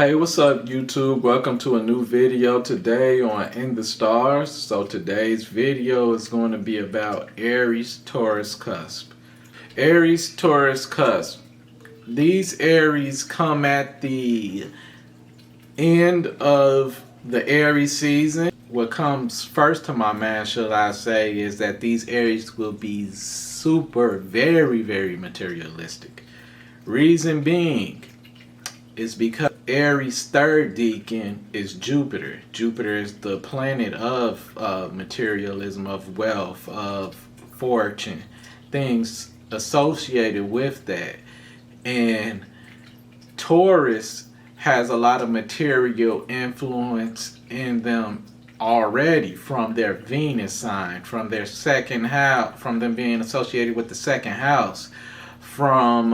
Hey, what's up YouTube? Welcome to a new video today on In the Stars. So today's video is going to be about Aries Taurus Cusp. Aries Taurus Cusp. These Aries come at the end of the Aries season. What comes first to my mind, should I say, is that these Aries will be very materialistic. Reason being is because Aries' third decan is Jupiter. Jupiter is the planet of materialism, of wealth, of fortune, things associated with that. And Taurus has a lot of material influence in them already from their Venus sign, from their second house, from them being associated with the second house, from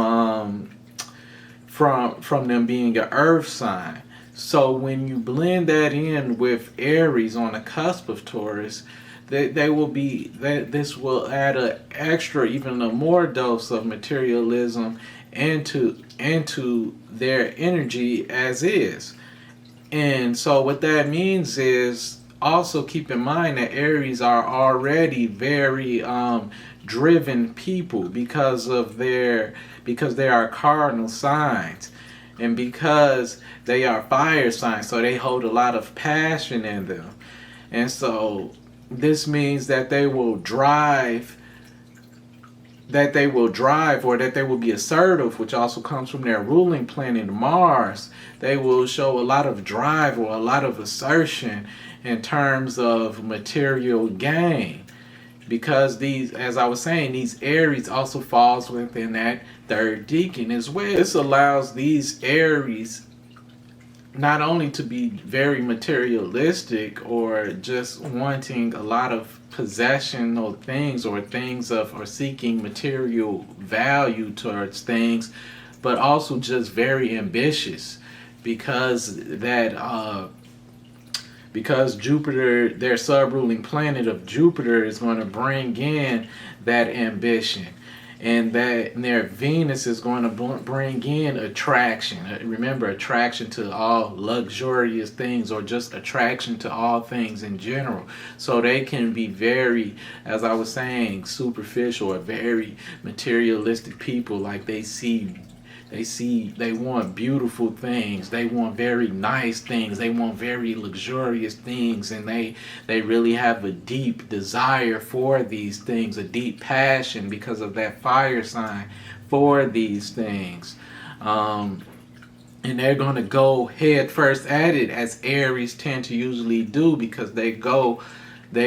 them being an earth sign. So when you blend that in with Aries on the cusp of Taurus, this will add an extra, even a more dose of materialism into their energy as is. And so what that means is, also keep in mind that Aries are already very driven people because they are cardinal signs, and because they are fire signs, so they hold a lot of passion in them. And so this means that they will drive, or that they will be assertive, which also comes from their ruling planet Mars. They will show a lot of drive or a lot of assertion in terms of material gain, because these, as I was saying, these Aries also falls within that third decan as well. This allows these Aries not only to be very materialistic or just wanting a lot of possessional things, or seeking material value towards things, but also just very ambitious, because Jupiter, their sub-ruling planet of Jupiter, is going to bring in that ambition. And their Venus is going to bring in attraction. Remember, attraction to all luxurious things, or just attraction to all things in general. So they can be very, as I was saying, superficial or very materialistic people. Like they want beautiful things, they want very nice things, they want very luxurious things, and they really have a deep desire for these things, a deep passion, because of that fire sign, for these things. And they're going to go head first at it, as Aries tend to usually do, because they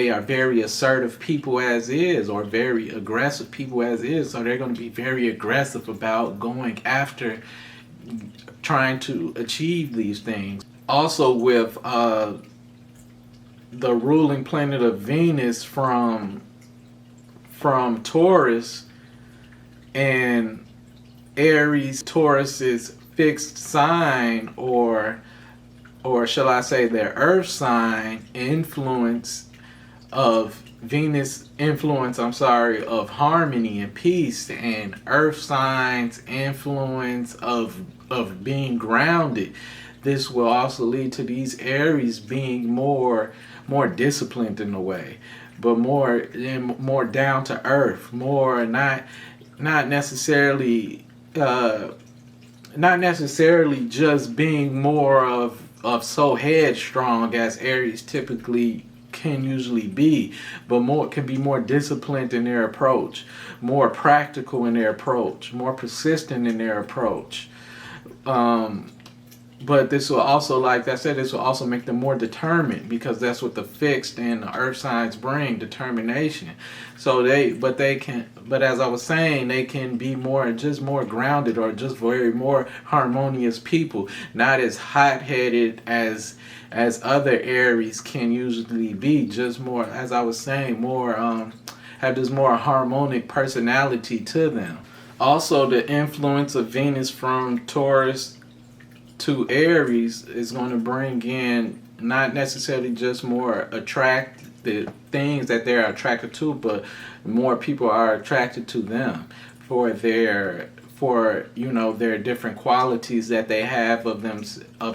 are very assertive people as is, or very aggressive people as is. So they're going to be very aggressive about going after trying to achieve these things. Also with the ruling planet of Venus from Taurus, and Aries, Taurus's fixed sign, or shall I say their earth sign influence, of Venus influence, of harmony and peace, and earth signs influence of being grounded. This will also lead to these Aries being more disciplined in a way, but more down to earth, more not necessarily just being more of so headstrong as Aries typically can usually be, but can be more disciplined in their approach, more practical in their approach, more persistent in their approach. But this will also, like I said, this will also make them more determined, because that's what the fixed and the earth signs bring, determination. So but as I was saying, they can be more grounded, or just very more harmonious people, not as hot-headed as other Aries can usually be, just more, as I was saying, more have this more harmonic personality to them. Also, the influence of Venus from Taurus to Aries is going to bring in not necessarily just more attractive things that they're attracted to, but more people are attracted to them for their for their different qualities that they have of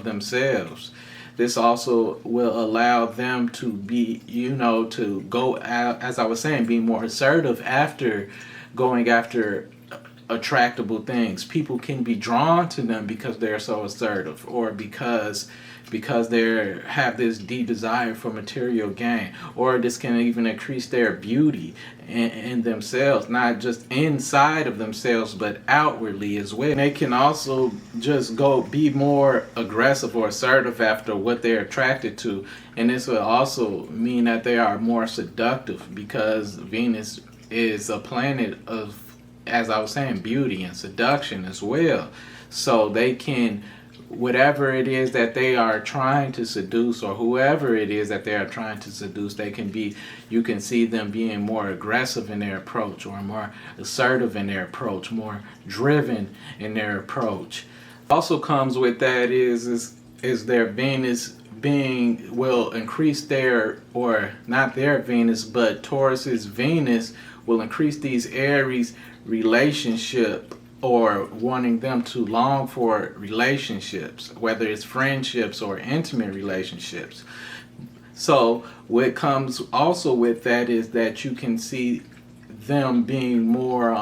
themselves. This also will allow them to be, to go out, as I was saying, be more assertive after going after attractable things. People can be drawn to them because they're so assertive, or because they have this deep desire for material gain, or this can even increase their beauty in themselves, not just inside of themselves but outwardly as well. They can also just go be more aggressive or assertive after what they're attracted to, and this will also mean that they are more seductive, because Venus is a planet of, as I was saying, beauty and seduction as well. So they can, whatever it is that they are trying to seduce, or whoever it is that they are trying to seduce, you can see them being more aggressive in their approach, or more assertive in their approach, more driven in their approach. Also comes with that is their Venus will increase their, or not their Venus, but Taurus's Venus will increase these Aries relationship, or wanting them to long for relationships, whether it's friendships or intimate relationships. So what comes also with that is that you can see them being more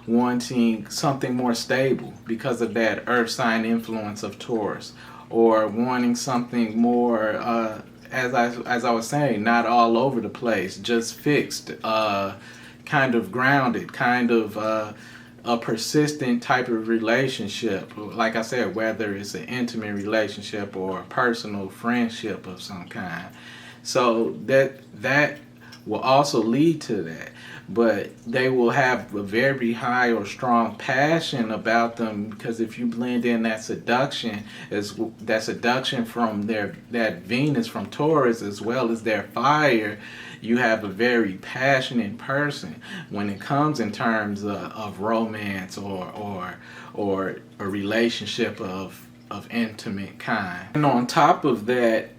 wanting something more stable because of that earth sign influence of Taurus, or wanting something more as I was saying, not all over the place, just fixed, kind of grounded, kind of a persistent type of relationship. Like I said, whether it's an intimate relationship or a personal friendship of some kind. So that will also lead to that. But they will have a very high or strong passion about them, because if you blend in that seduction from that Venus from Taurus, as well as their fire, you have a very passionate person when it comes in terms of romance or a relationship of intimate kind. And on top of that,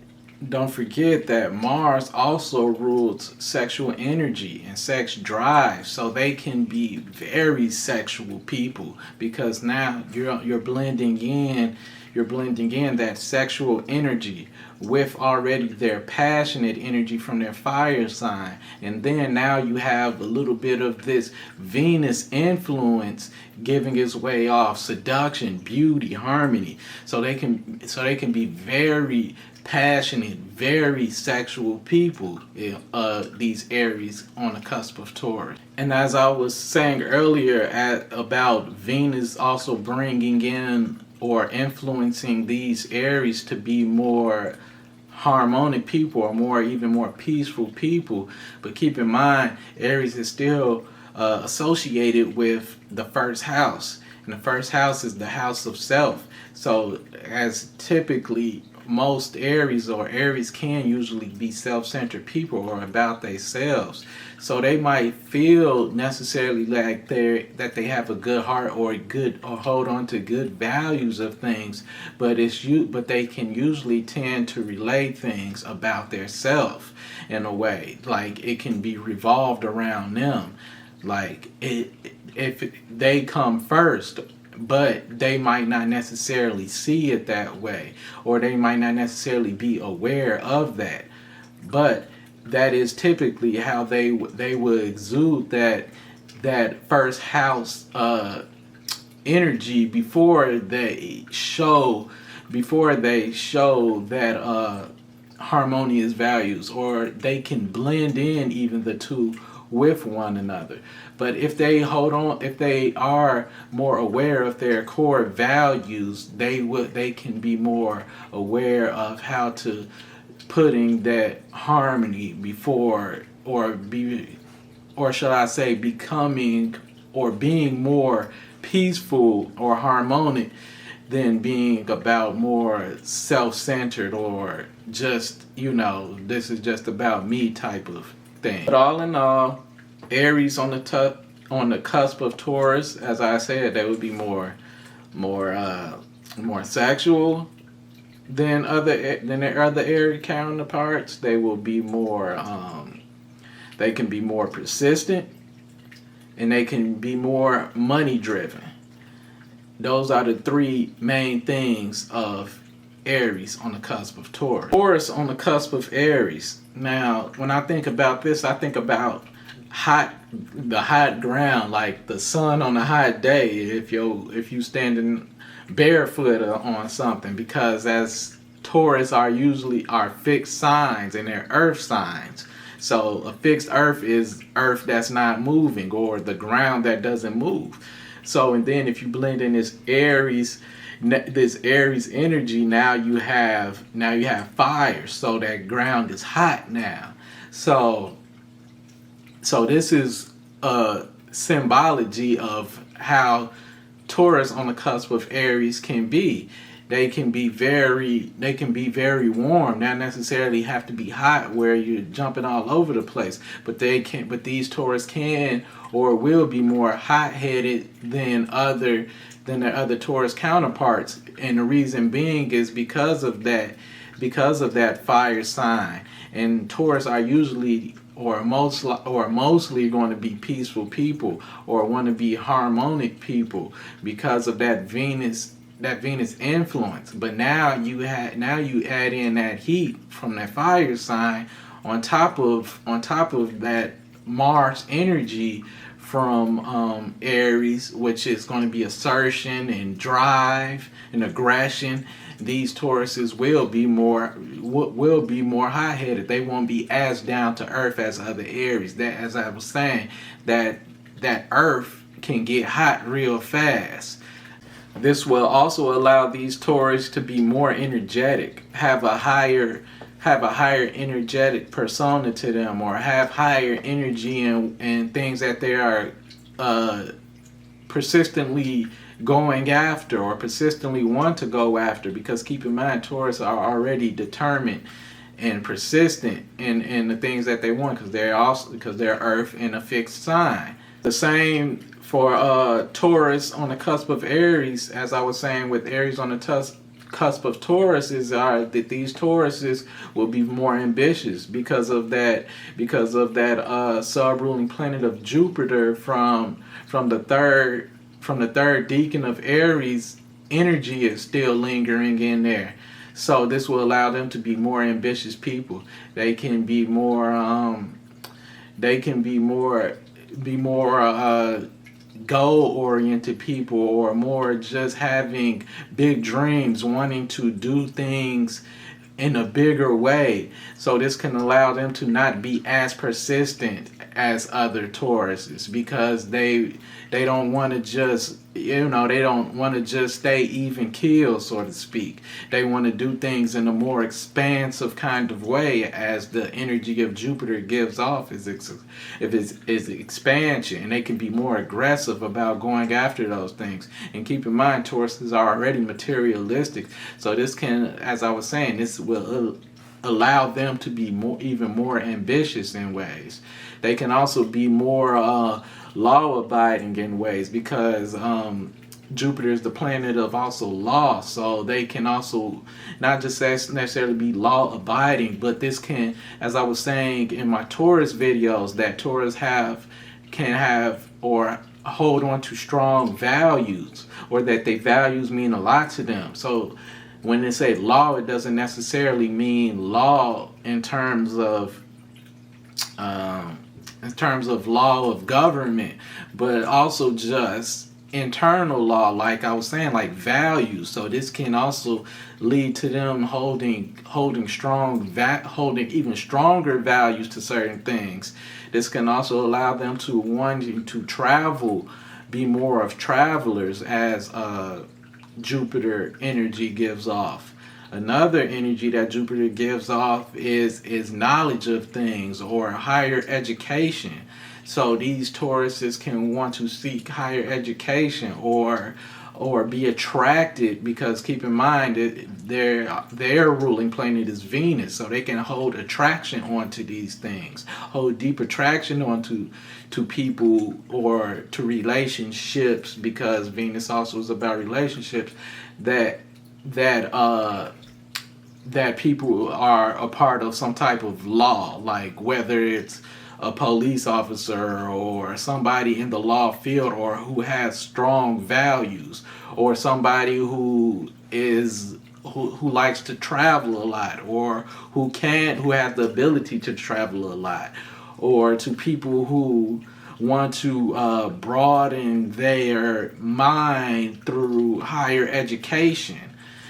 don't forget that Mars also rules sexual energy and sex drive, so they can be very sexual people, because now you're blending in that sexual energy with already their passionate energy from their fire sign, and then now you have a little bit of this Venus influence giving its way off seduction, beauty, harmony. So they can be very passionate, very sexual people, these Aries on the cusp of Taurus. And as I was saying earlier about Venus also bringing in or influencing these Aries to be more harmonic people, or even more peaceful people. But keep in mind, Aries is still associated with the first house, and the first house is the house of self. So as typically most Aries can usually be self-centered people, or about themselves. So they might feel necessarily like that they have a good heart, or hold on to good values of things, but they can usually tend to relate things about their self in a way, like it can be revolved around them, like if they come first. But they might not necessarily see it that way, or they might not necessarily be aware of that. But that is typically how they will exude that first house energy before they show that harmonious values, or they can blend in even the two with one another. But if they are more aware of their core values, they can be more aware of how to putting that harmony before, or shall I say, becoming or being more peaceful or harmonic than being about more self-centered, or just, this is just about me type of thing. But all in all, Aries on the cusp of Taurus, as I said, they would be more sexual than their other Aries counterparts. They will be more they can be more persistent, and they can be more money driven. those are the three main things of Aries on the cusp of Taurus. Taurus on the cusp of Aries. Now, when I think about this, I think about the hot ground, like the sun on a hot day. If you standing barefoot on something, because as Taurus are usually fixed signs and they're earth signs. So a fixed earth is earth that's not moving, or the ground that doesn't move. So, and then if you blend in this Aries energy, now you have fire. So that ground is hot now. So this is a symbology of how Taurus on the cusp of Aries can be. They can be very warm, not necessarily have to be hot where you're jumping all over the place, but these Taurus can or will be more hot-headed than their other Taurus counterparts. And the reason being is because of that fire sign. And Taurus are usually or mostly going to be peaceful people, or want to be harmonic people, because of that Venus influence. But now you add in that heat from that fire sign on top of that Mars energy from Aries, which is going to be assertion and drive and aggression. These Tauruses will be more hot-headed. They won't be as down to earth as other Aries. That, as I was saying, that earth can get hot real fast. This will also allow these Taurus to be more energetic, have a higher energetic persona to them, or have higher energy and things that they are persistently going after, or persistently want to go after. Because keep in mind, Taurus are already determined and persistent in the things that they want, because they're earth in a fixed sign. The same for Taurus on the cusp of Aries, as I was saying with Aries on the cusp of Taurus, that these Tauruses will be more ambitious because of that sub-ruling planet of Jupiter from the third decan of Aries. Energy is still lingering in there. So this will allow them to be more ambitious people. They can be more goal-oriented people, or more just having big dreams, wanting to do things in a bigger way. So this can allow them to not be as persistent as other Tauruses, because they don't want to just stay even keel, so to speak. They want to do things in a more expansive kind of way, as the energy of Jupiter gives off is expansion, and they can be more aggressive about going after those things. And keep in mind, Tauruses are already materialistic, so this can, as I was saying, this will allow them to be even more ambitious in ways. They can also be more law-abiding in ways, because Jupiter is the planet of also law, so they can also not just necessarily be law-abiding, but this can, as I was saying in my Taurus videos, that Taurus can have or hold on to strong values, or that their values mean a lot to them. So when they say law, it doesn't necessarily mean law in terms of law of government, but also just internal law, like I was saying, like values. So this can also lead to them holding even stronger values to certain things. This can also allow them to wanting to travel, be more of travelers, as Jupiter energy gives off. Another energy that Jupiter gives off is knowledge of things, or higher education. So these Tauruses can want to seek higher education, or be attracted, because keep in mind that their ruling planet is Venus, so they can hold attraction onto these things, hold deep attraction onto people or to relationships, because Venus also is about relationships, that people are a part of some type of law, like whether it's a police officer or somebody in the law field, or who has strong values, or somebody who likes to travel a lot, or who has the ability to travel a lot, or to people who want to broaden their mind through higher education.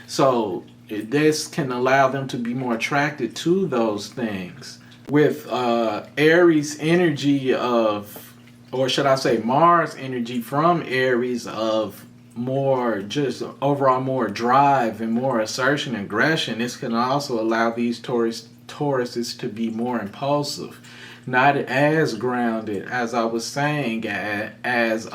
So this can allow them to be more attracted to those things. With Aries energy of, or should I say Mars energy from Aries, of more just overall more drive and more assertion and aggression, this can also allow these Tauruses to be more impulsive, not as grounded, as I was saying, as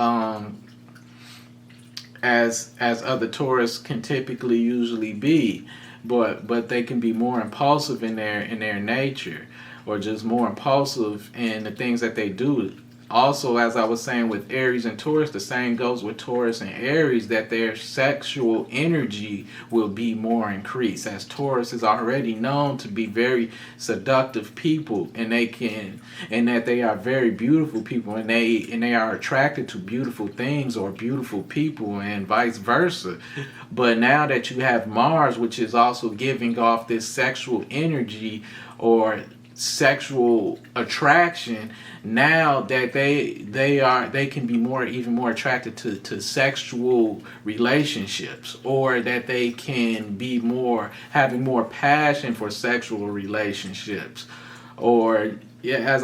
other Taurus can typically usually be, but they can be more impulsive in their nature, or just more impulsive in the things that they do. Also, as I was saying with Aries and Taurus, the same goes with Taurus and Aries, that their sexual energy will be more increased, as Taurus is already known to be very seductive people, and that they are very beautiful people, and they are attracted to beautiful things or beautiful people, and vice versa. But now that you have Mars, which is also giving off this sexual energy or sexual attraction, now that they can be even more attracted to sexual relationships, or that they can be having more passion for sexual relationships, or just as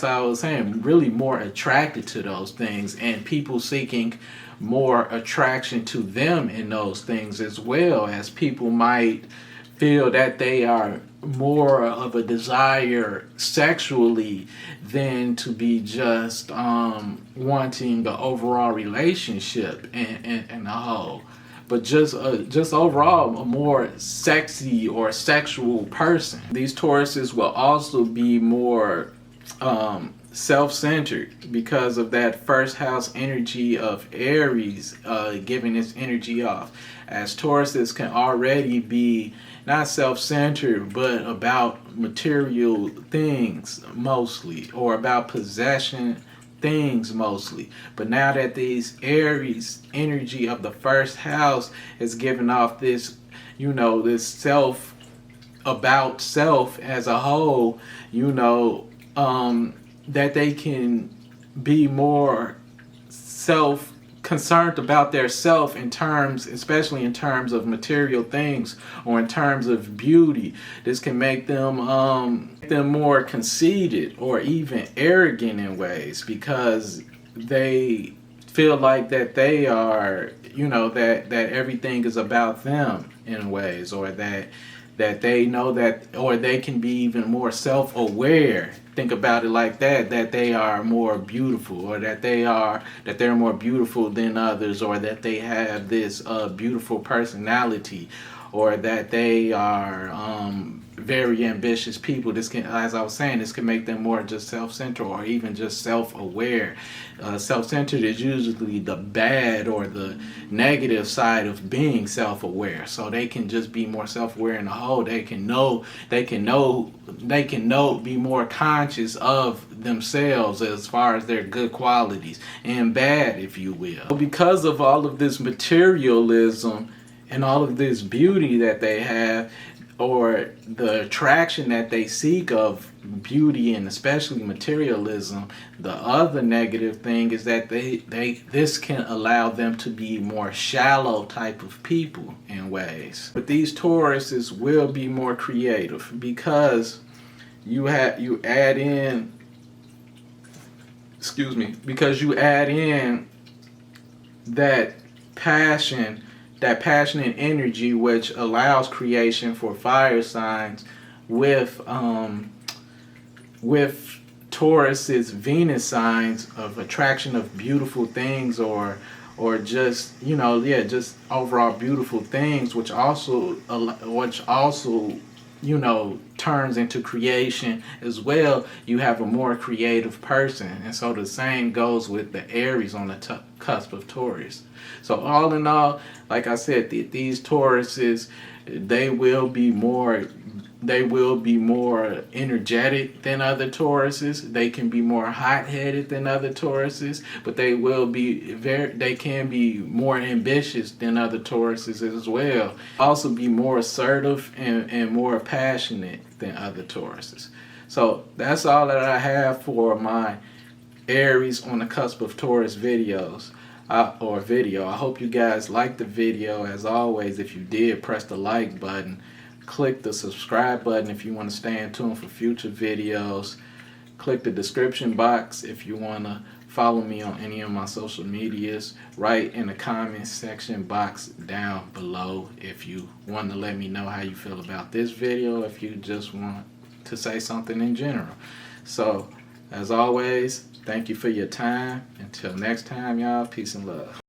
I was saying, really more attracted to those things, and people seeking more attraction to them in those things, as well as people might feel that they are more of a desire sexually than to be just wanting the overall relationship and the whole, but just overall a more sexy or sexual person. These Tauruses will also be more self-centered because of that first house energy of Aries, giving its energy off, as Tauruses can already be not self-centered, but about material things mostly, or about possession things mostly. But now that these Aries energy of the first house is giving off this, this self, about self as a whole, that they can be more concerned about their self, especially in terms of material things, or in terms of beauty. This can make them more conceited or even arrogant in ways, because they feel like that they are, that everything is about them in ways, or that they know that, or they can be even more self-aware. Think about it like that they are more beautiful, or that they're more beautiful than others, or that they have this beautiful personality, or that they are very ambitious people. This can, as I was saying, this can make them more just self-centered, or even just self-aware. Self-centered is usually the bad or the negative side of being self-aware. So they can just be more self-aware in the whole. They can be more conscious of themselves as far as their good qualities and bad, if you will. Because of all of this materialism and all of this beauty that they have, or the attraction that they seek of beauty and especially materialism, the other negative thing is that this can allow them to be more shallow type of people in ways. But these Tauruses will be more creative, because you add in that passion, that passionate energy, which allows creation for fire signs, with Taurus's Venus signs of attraction of beautiful things, or just just overall beautiful things, which also turns into creation as well. You have a more creative person, and so the same goes with the Aries on the cusp of Taurus. So all in all, like I said, these Tauruses, they will be more they will be more energetic than other Tauruses. They can be more hot-headed than other Tauruses, but they can be more ambitious than other Tauruses as well. Also be more assertive and more passionate than other Tauruses. So that's all that I have for my Aries on the cusp of Taurus videos. I hope you guys liked the video. As always, if you did, press the like button. Click the subscribe button if you want to stay in tune for future videos. Click the description box if you want to follow me on any of my social medias. Write in the comments section box down below if you want to let me know how you feel about this video, if you just want to say something in general. So, as always, thank you for your time. Until next time, y'all, peace and love.